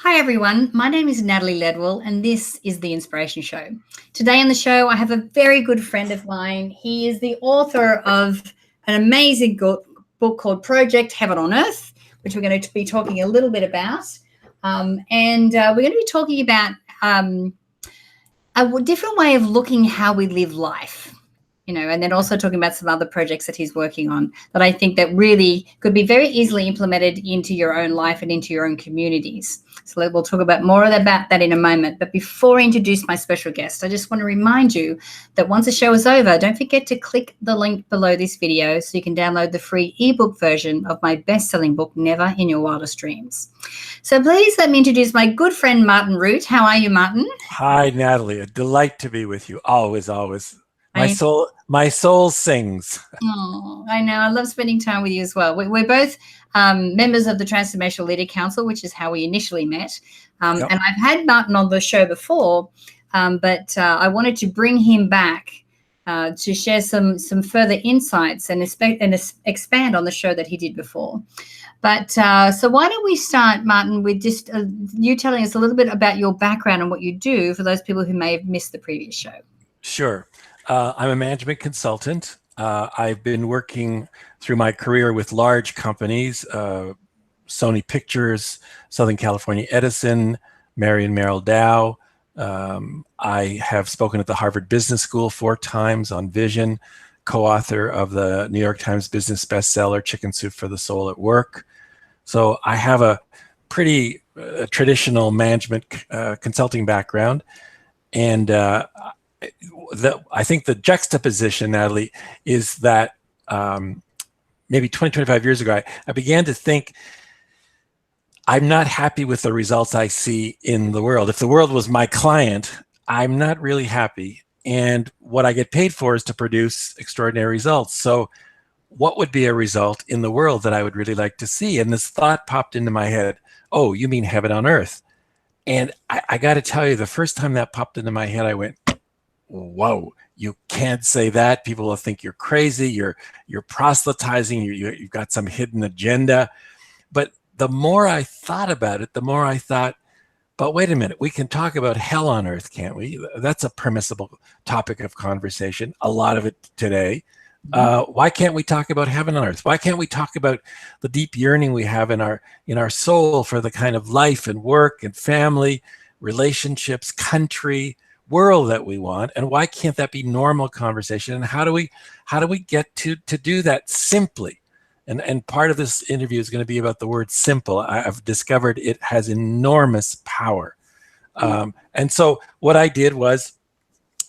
Hi everyone, my name is Natalie Ledwell and this is the Inspiration Show. Today on the show I have a very good friend of mine. He is the author of an amazing book called Project Heaven on Earth, which we're going to be talking a little bit about. We're going to be talking about a different way of looking how we live life. And then also talking about some other projects that he's working on that I think that really could be very easily implemented into your own life and into your own communities. So we'll talk about more about that in a moment. But before I introduce my special guest, I just want to remind you that once the show is over, don't forget to click the link below this video so you can download the free ebook version of my best-selling book, Never In Your Wildest Dreams. So please let me introduce my good friend, Martin Rutte. How are you, Martin? Hi, Natalie. A delight to be with you. Always, always. My soul sings. Oh, I know. I love spending time with you as well. We're both members of the Transformational Leader Council, which is how we initially met. And I've had Martin on the show before, but I wanted to bring him back to share some further insights and expand on the show that he did before. But so why don't we start, Martin, with just you telling us a little bit about your background and what you do for those people who may have missed the previous show. Sure. I'm a management consultant. I've been working through my career with large companies, Sony Pictures, Southern California Edison, Marion Merrill Dow. I have spoken at the Harvard Business School 4 times on vision, co-author of the New York Times business bestseller, Chicken Soup for the Soul at Work. So I have a pretty traditional management consulting background. And I think the juxtaposition, Natalie, is that maybe 20, 25 years ago, I began to think I'm not happy with the results I see in the world. If the world was my client, I'm not really happy. And what I get paid for is to produce extraordinary results. So what would be a result in the world that I would really like to see? And this thought popped into my head, oh, you mean heaven on earth? And I got to tell you, the first time that popped into my head, I went, whoa, you can't say that. People will think you're crazy. You're proselytizing. You've got some hidden agenda. But the more I thought about it, the more I thought, but wait a minute, we can talk about hell on earth, can't we? That's a permissible topic of conversation, a lot of it today. Why can't we talk about heaven on earth? Why can't we talk about the deep yearning we have in our soul for the kind of life and work and family, relationships, country, world that we want? And why can't that be normal conversation? And how do we get to do that simply? And part of this interview is going to be about the word simple. I've discovered it has enormous power. And so what I did was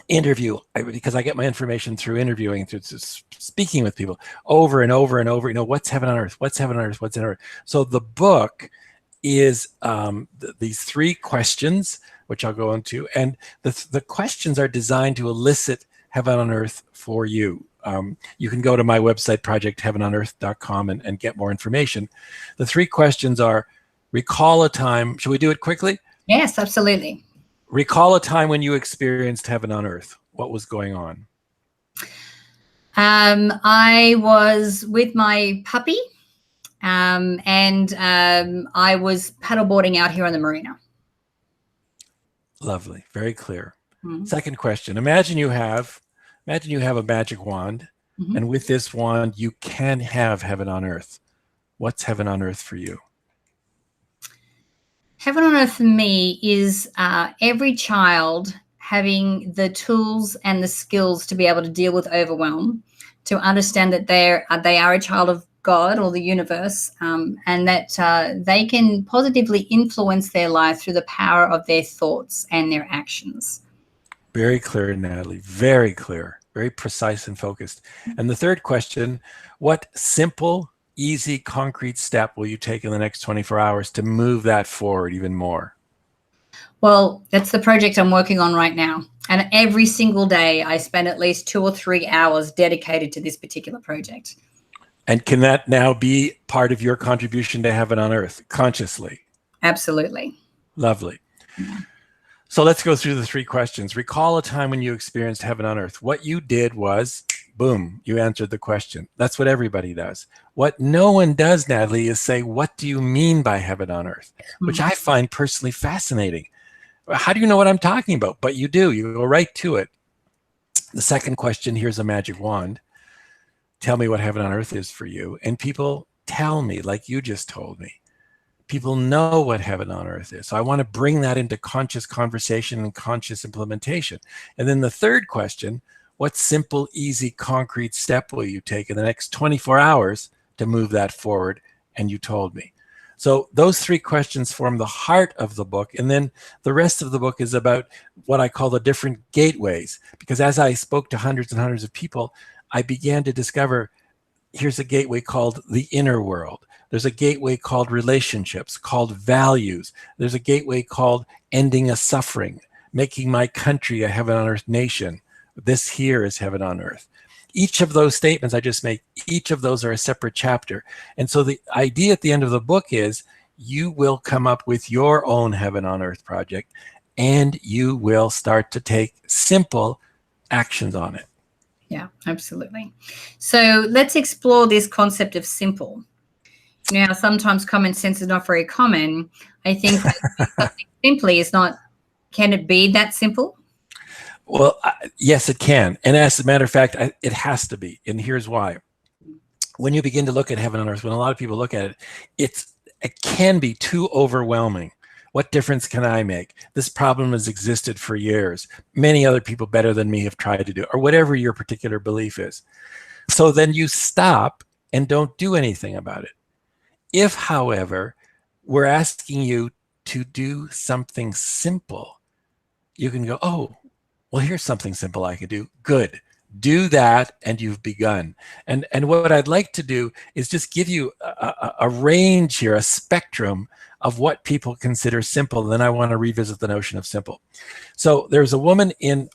interview, because I get my information through interviewing, through speaking with people over and over and over. What's heaven on earth? What's heaven on earth? What's in earth? So the book is these 3 questions, which I'll go into, and the questions are designed to elicit heaven on earth for you. You can go to my website, projectheavenonearth.com, and get more information. The 3 questions are: recall a time. Should we do it quickly? Yes, absolutely. Recall a time when you experienced heaven on earth. What was going on? I was with my puppy, and I was paddleboarding out here on the marina. Lovely, very clear. Second question: imagine you have a magic wand, and with this wand you can have heaven on earth. What's heaven on earth for you? Heaven on earth for me is every child having the tools and the skills to be able to deal with overwhelm, to understand that they are a child of God or the universe, and that they can positively influence their life through the power of their thoughts and their actions. Very clear, Natalie. Very clear. Very precise and focused. And the third question: what simple, easy, concrete step will you take in the next 24 hours to move that forward even more? Well, that's the project I'm working on right now. And every single day I spend at least 2 or 3 hours dedicated to this particular project. And can that now be part of your contribution to heaven on earth, consciously? Absolutely. Lovely. Yeah. So let's go through the 3 questions. Recall a time when you experienced heaven on earth. What you did was Boom, you answered the question. That's what everybody does. What no one does, Natalie, is say, what do you mean by heaven on earth? Which I find personally fascinating. How do you know what I'm talking about? But you do. You go right to it. The second question, here's a magic wand. Tell me what heaven on earth is for you. And people tell me, like you just told me. People know what heaven on earth is. So I want to bring that into conscious conversation and conscious implementation. And then the third question, what simple, easy, concrete step will you take in the next 24 hours to move that forward? And you told me. So those three questions form the heart of the book. And then the rest of the book is about what I call the different gateways. Because as I spoke to hundreds and hundreds of people, I began to discover here's a gateway called the inner world. There's a gateway called relationships, called values. There's a gateway called ending a suffering, making my country a heaven on earth nation. This here is heaven on earth. Each of those statements I just made, each of those are a separate chapter. And so the idea at the end of the book is you will come up with your own heaven on earth project, and you will start to take simple actions on it. Yeah, absolutely. So let's explore this concept of simple. Now, sometimes common sense is not very common. I think something simply is not, can it be that simple? Well, yes, it can. And as a matter of fact, it has to be. And here's why. When you begin to look at heaven on earth, when a lot of people look at it, it can be too overwhelming. What difference can I make? This problem has existed for years. Many other people better than me have tried to do it, or whatever your particular belief is. So then you stop and don't do anything about it. If, however, we're asking you to do something simple, you can go, oh, well, here's something simple I could do. Good. Do that, and you've begun. And what I'd like to do is just give you a range here, a spectrum of what people consider simple. Then I want to revisit the notion of simple. So there's a woman in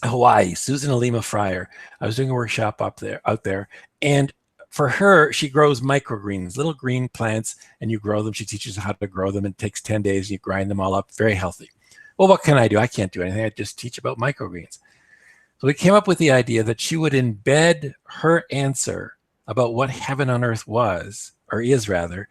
Hawaii, Susan Alima Fryer. I was doing a workshop out there, and for her, she grows microgreens, little green plants, and you grow them. She teaches how to grow them. It takes 10 days. You grind them all up, very healthy. Well, what can I do? I can't do anything. I just teach about microgreens. So we came up with the idea that she would embed her answer about what heaven on earth was, or is rather,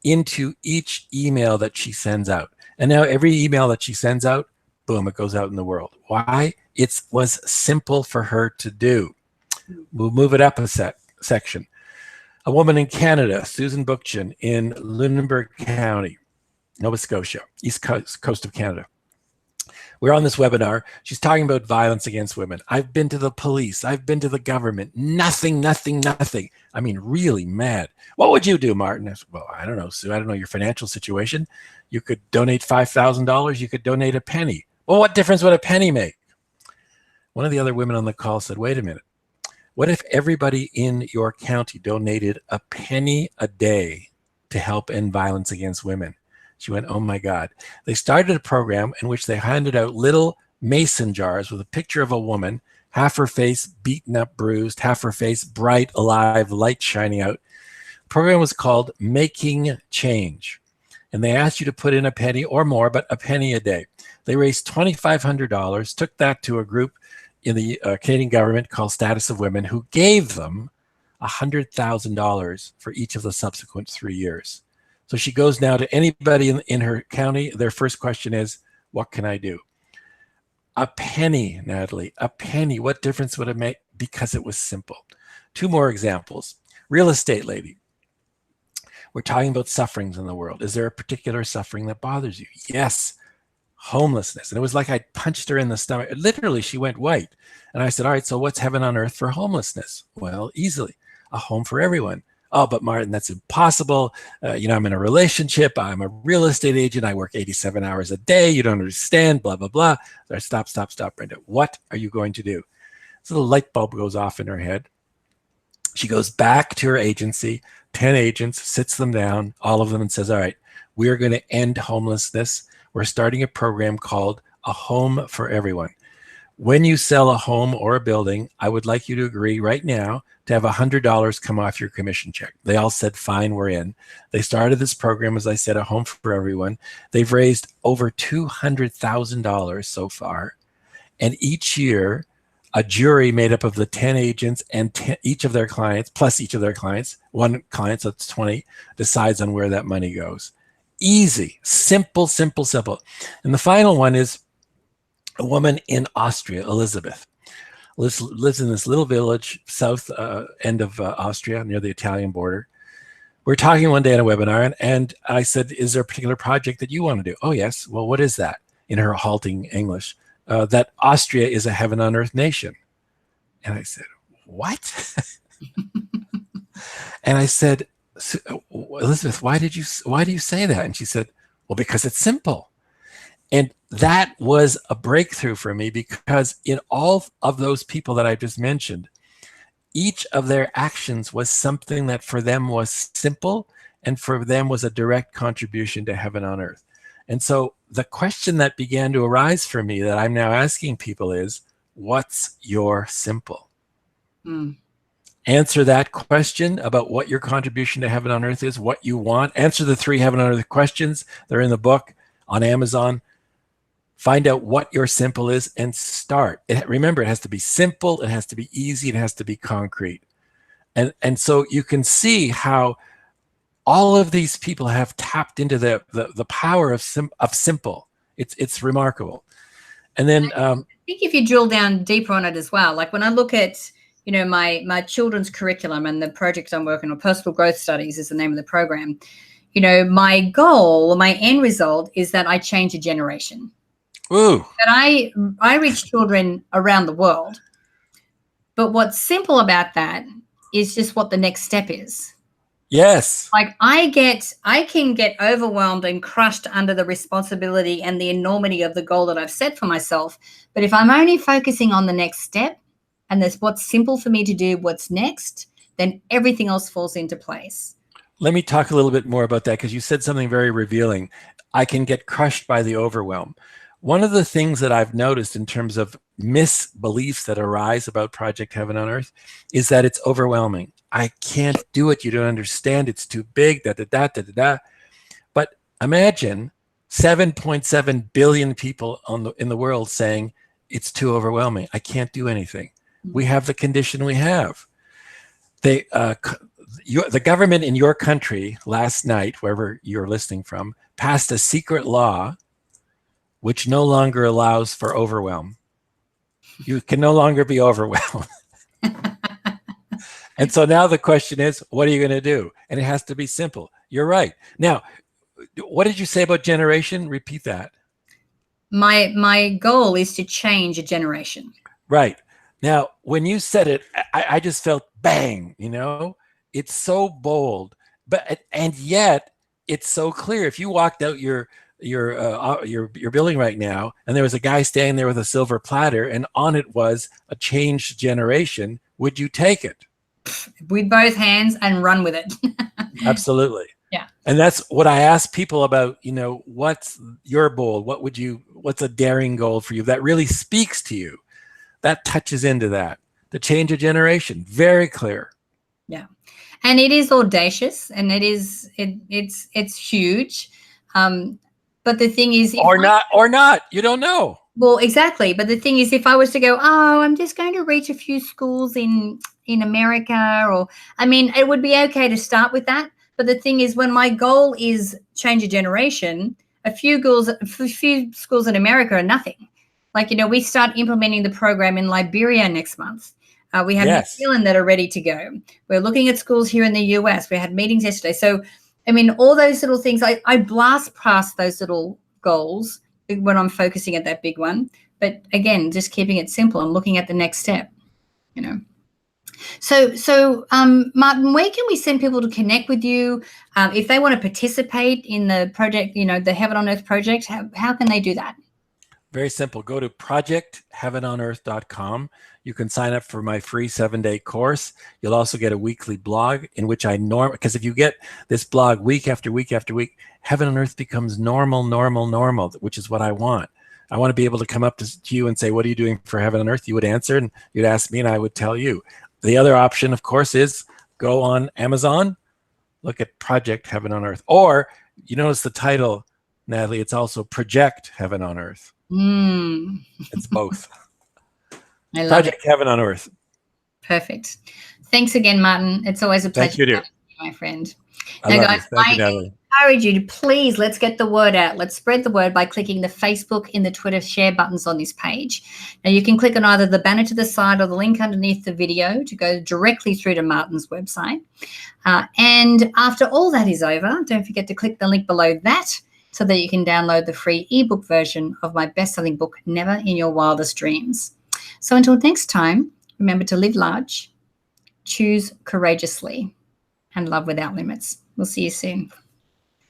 into each email that she sends out. And now every email that she sends out, boom, it goes out in the world. Why? It was simple for her to do. We'll move it up a section. A woman in Canada, Susan Bookchin, in Lunenburg County, Nova Scotia, east coast of Canada. We're on this webinar. She's talking about violence against women. I've been to the police. I've been to the government. Nothing, nothing, nothing. I mean, really mad. What would you do, Martin? I said, well, I don't know, Sue. I don't know your financial situation. You could donate $5,000. You could donate a penny. Well, what difference would a penny make? One of the other women on the call said, wait a minute. What if everybody in your county donated a penny a day to help end violence against women? She went, oh my God. They started a program in which they handed out little mason jars with a picture of a woman, half her face beaten up, bruised, half her face bright, alive, light shining out. The program was called Making Change. And they asked you to put in a penny or more, but a penny a day. They raised $2,500, took that to a group in the Canadian government called Status of Women, who gave them $100,000 for each of the subsequent 3 years. So she goes now to anybody in her county. Their first question is, what can I do? A penny, Natalie, a penny. What difference would it make? Because it was simple. Two more examples. Real estate lady. We're talking about sufferings in the world. Is there a particular suffering that bothers you? Yes. Homelessness. And it was like I punched her in the stomach. Literally, she went white. And I said, all right, so what's heaven on earth for homelessness? Well, easily. A home for everyone. Oh, but Martin, that's impossible. I'm in a relationship. I'm a real estate agent. I work 87 hours a day. You don't understand, blah, blah, blah. So stop, Brenda. What are you going to do? So the light bulb goes off in her head. She goes back to her agency, 10 agents, sits them down, all of them, and says, all right, we are going to end homelessness. We're starting a program called A Home for Everyone. When you sell a home or a building, I would like you to agree right now to have $100 come off your commission check. They all said, fine, we're in. They started this program, as I said, A Home for Everyone. They've raised over $200,000 so far. And each year, a jury made up of the 10 agents and each of their clients, plus each of their clients, one client, so it's 20, decides on where that money goes. Easy, simple, simple, simple. And the final one is a woman in Austria, Elizabeth, lives in this little village, south end of Austria, near the Italian border. We're talking one day in a webinar, and I said, is there a particular project that you want to do? Oh, yes. Well, what is that? In her halting English, that Austria is a heaven on earth nation. And I said, what? And I said, Elizabeth, why do you say that? And she said, well, because it's simple. And that was a breakthrough for me, because in all of those people that I just mentioned, each of their actions was something that for them was simple and for them was a direct contribution to heaven on earth. And so the question that began to arise for me that I'm now asking people is, what's your simple? Answer that question about what your contribution to heaven on earth is, what you want. Answer the 3 heaven on earth questions. They're in the book on Amazon. Find out what your simple is and start. Remember, it has to be simple, it has to be easy, it has to be concrete. And so you can see how all of these people have tapped into the power of simple. It's remarkable. And then I think if you drill down deeper on it as well, like when I look at, you know, my children's curriculum and the project I'm working on, Personal Growth Studies is the name of the program. You know, my goal or my end result is that I change a generation. Ooh. And I reach children around the world. But what's simple about that is just what the next step is. Yes. Like I can get overwhelmed and crushed under the responsibility and the enormity of the goal that I've set for myself. But if I'm only focusing on the next step and that's what's simple for me to do, what's next, then everything else falls into place. Let me talk a little bit more about that, because you said something very revealing. I can get crushed by the overwhelm. One of the things that I've noticed in terms of misbeliefs that arise about Project Heaven on Earth is that it's overwhelming. I can't do it. You don't understand. It's too big. But imagine 7.7 billion people in the world saying it's too overwhelming. I can't do anything. We have the condition we have. The government in your country last night, wherever you're listening from, passed a secret law which no longer allows for overwhelm. You can no longer be overwhelmed. And so now the question is, what are you going to do? And it has to be simple. You're right. Now, what did you say about generation? Repeat that. My goal is to change a generation. Right. Now, when you said it, I just felt bang, you know, it's so bold, and yet it's so clear. If you walked out your building right now and there was a guy standing there with a silver platter and on it was a changed generation, would you take it? With both hands and run with it. Absolutely. Yeah. And that's what I ask people about, you know, what's your goal? What's a daring goal for you that really speaks to you? That touches into that. To change a generation. Very clear. Yeah. And it is audacious and it's huge. But the thing is, or not, you don't know. Well, exactly. But the thing is, if I was to go, oh, I'm just going to reach a few schools in America, or, I mean, it would be okay to start with that. But the thing is, when my goal is change a generation, a few schools in America are nothing. Like, you know, we start implementing the program in Liberia next month. We have New Zealand that are ready to go. We're looking at schools here in the US. We had meetings yesterday. So, I mean, all those little things, I blast past those little goals when I'm focusing at that big one. But again, just keeping it simple and looking at the next step, you know. So Martin, where can we send people to connect with you? If they want to participate in the project, you know, the Heaven on Earth project, how can they do that? Very simple. Go to projectheavenonearth.com. You can sign up for my free 7-day course. You'll also get a weekly blog in which because if you get this blog week after week after week, Heaven on Earth becomes normal, which is what I want. I want to be able to come up to you and say, what are you doing for Heaven on Earth? You would answer and you'd ask me and I would tell you. The other option, of course, is go on Amazon, look at Project Heaven on Earth. Or you notice the title, Natalie, it's also Project Heaven on Earth. It's both. I love it. Project Heaven on Earth. Perfect. Thanks again, Martin. It's always a pleasure Thank you, dear. chatting with you, my friend. I Now, love guys, you. Thank you, I Natalie. encourage you to please, let's get the word out. Let's spread the word by clicking the Facebook and the Twitter share buttons on this page. Now, you can click on either the banner to the side or the link underneath the video to go directly through to Martin's website. And after all that is over, don't forget to click the link below that so that you can download the free ebook version of my best-selling book, Never in Your Wildest Dreams. So until next time, remember to live large, choose courageously, and love without limits. We'll see you soon.